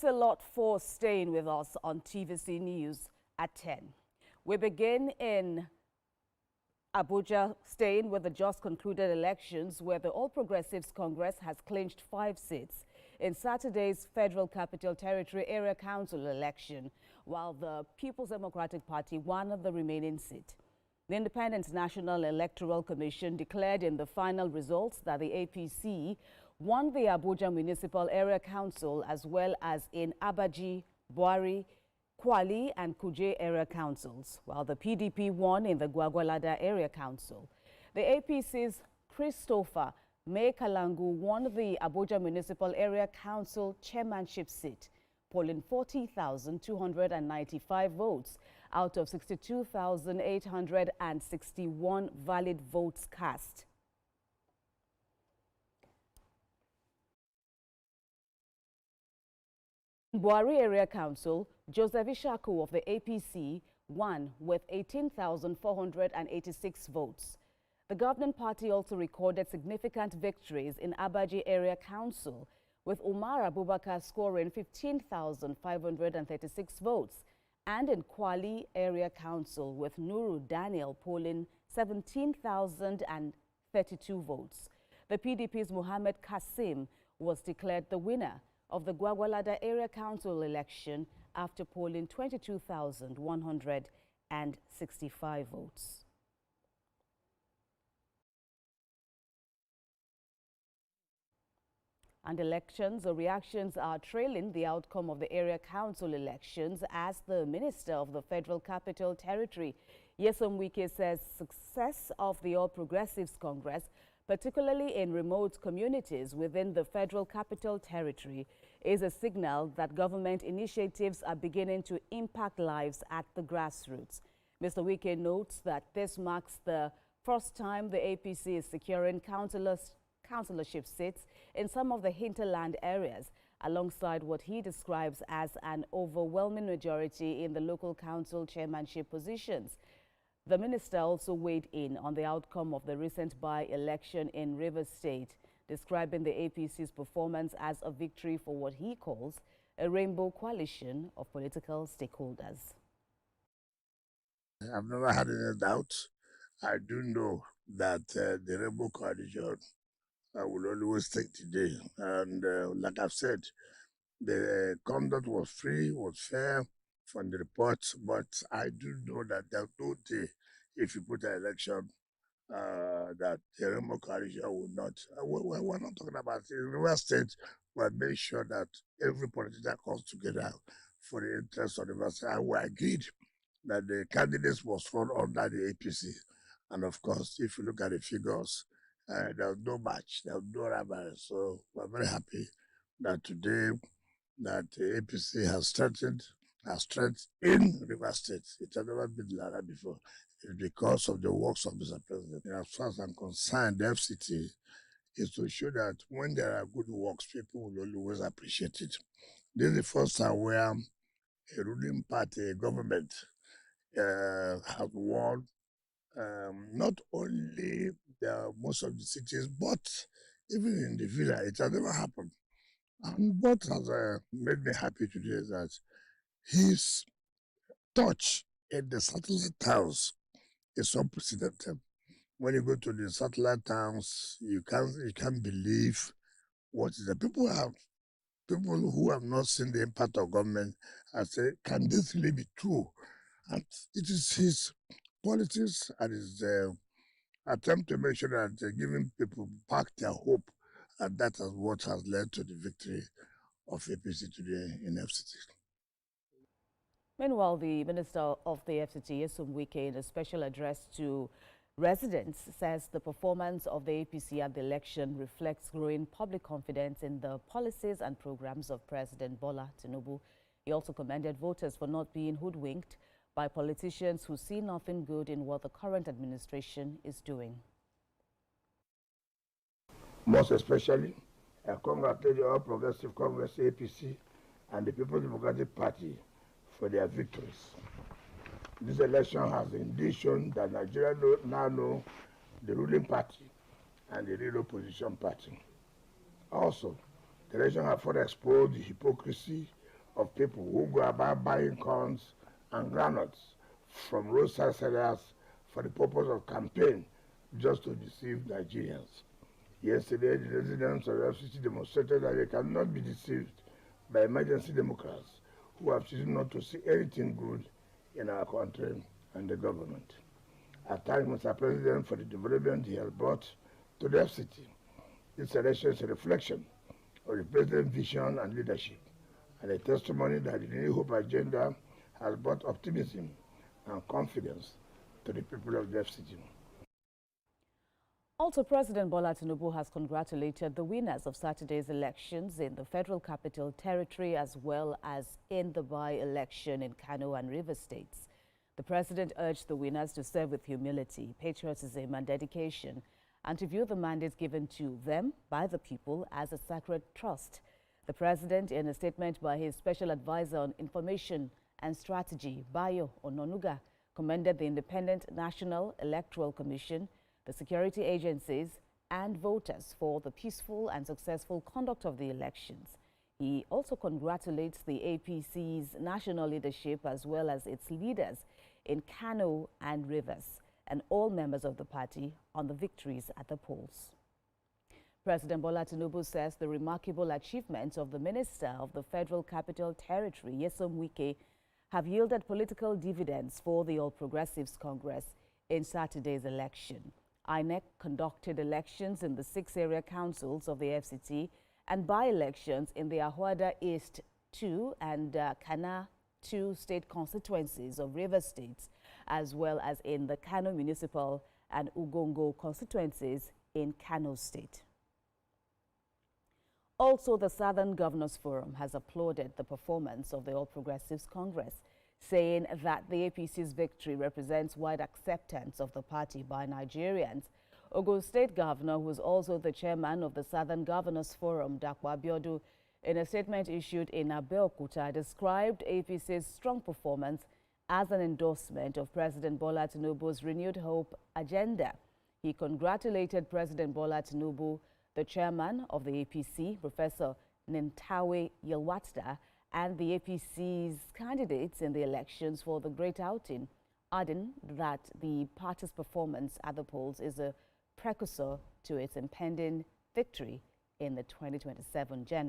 Thanks a lot for staying with us on TVC News at 10. We begin in Abuja, staying with the just concluded elections where the All Progressives Congress has clinched 5 seats in Saturday's Federal Capital Territory Area Council election, while the People's Democratic Party won the remaining seat. The Independent National Electoral Commission declared in the final results that the APC won the Abuja Municipal Area Council as well as in Abaji, Buari, Kwali and Kuje Area Councils, while the PDP won in the Gwagwalada Area Council. The APC's Christopher Mekalangu won the Abuja Municipal Area Council chairmanship seat, polling 40,295 votes out of 62,861 valid votes cast. Buari Area Council, Joseph Ishaku of the APC won with 18,486 votes. The governing party also recorded significant victories in Abaji Area Council, with Umar Abubakar scoring 15,536 votes, and in Kwali Area Council with Nuru Daniel polling 17,032 votes. The PDP's Muhammad Kasim was declared the winner of the Gwagwalada Area Council election after polling 22,165 votes. And elections or reactions are trailing the outcome of the area council elections as the Minister of the Federal Capital Territory, Nyesom Wike, says success of the All Progressives Congress, particularly in remote communities within the Federal Capital Territory, is a signal that government initiatives are beginning to impact lives at the grassroots. Mr. Wike notes that this marks the first time the APC is securing councillorship seats in some of the hinterland areas, alongside what he describes as an overwhelming majority in the local council chairmanship positions. The minister also weighed in on the outcome of the recent by-election in Rivers State, describing the APC's performance as a victory for what he calls a rainbow coalition of political stakeholders. I've never had any doubt. I do know that the rainbow coalition will always take the day. And like I've said, the conduct was free, was fair from the reports, but I do know that there's no day if you put an election that the rainbow coalition will not. We're not talking about it. In River State, we'll make sure that every politician comes together for the interest of the River. And we agreed that the candidates was fall under the APC. And of course, if you look at the figures, there's no match, there's no rival. So we're very happy that today that the APC has strengthened our strength in River State. It has never been like that before. It's because of the works of Mr. President. And as far as I'm concerned, the FCT is to show that when there are good works, people will always appreciate it. This is the first time where a ruling party, government, has won not only most of the cities, but even in the villa. It has never happened. And what has made me happy today is that his touch in the satellite towns is unprecedented. When you go to the satellite towns, you can't believe what is the people who have not seen the impact of government and say, can this really be true? And it is his politics and his attempt to make sure that giving people back their hope, and that is what has led to the victory of APC today in FCT. Meanwhile, the Minister of the FCT, Nyesom Wike, in a special address to residents, says the performance of the APC at the election reflects growing public confidence in the policies and programs of President Bola Tinubu. He also commended voters for not being hoodwinked by politicians who see nothing good in what the current administration is doing. Most especially, I congratulate the All Progressive Congress, APC, and the People's Democratic Party for their victories. This election has indeed shown that Nigeria now know the ruling party and the real opposition party. Also, the election has further exposed the hypocrisy go about buying corns and granules from roadside sellers for the purpose of campaign just to deceive Nigerians. Yesterday, the residents of FCT demonstrated that they cannot be deceived by emergency Democrats who have chosen not to see anything good in our country and the government. I thank Mr. President for the development he has brought to the FCT. This election is a reflection of the President's vision and leadership, and a testimony that the New Hope agenda has brought optimism and confidence to the people of the FCT. Also, President Bola Tinubu has congratulated the winners of Saturday's elections in the Federal Capital Territory as well as in the by-election in Kano and Rivers states. The president urged the winners to serve with humility, patriotism and dedication, and to view the mandate given to them by the people as a sacred trust. The president, in a statement by his special advisor on information and strategy, Bayo Ononuga, commended the Independent National Electoral Commission, the security agencies and voters for the peaceful and successful conduct of the elections. He also congratulates the APC's national leadership as well as its leaders in Kano and Rivers and all members of the party on the victories at the polls. President Bola Tinubu says the remarkable achievements of the Minister of the Federal Capital Territory, Nyesom Wike, have yielded political dividends for the All Progressives Congress in Saturday's election. INEC conducted elections in the 6 area councils of the FCT and by-elections in the Ahuada East 2 and Kana 2 state constituencies of Rivers states, as well as in the Kano Municipal and Ugongo constituencies in Kano State. Also, the Southern Governors Forum has applauded the performance of the All Progressives Congress, saying that the APC's victory represents wide acceptance of the party by Nigerians. Ogun State Governor, who is also the chairman of the Southern Governors Forum, Dakwa Abiodun, in a statement issued in Abeokuta, described APC's strong performance as an endorsement of President Bola Tinubu's renewed hope agenda. He congratulated President Bola Tinubu, the chairman of the APC, Professor Nintawe Yelwatda, and the APC's candidates in the elections for the great outing, adding that the party's performance at the polls is a precursor to its impending victory in the 2027 general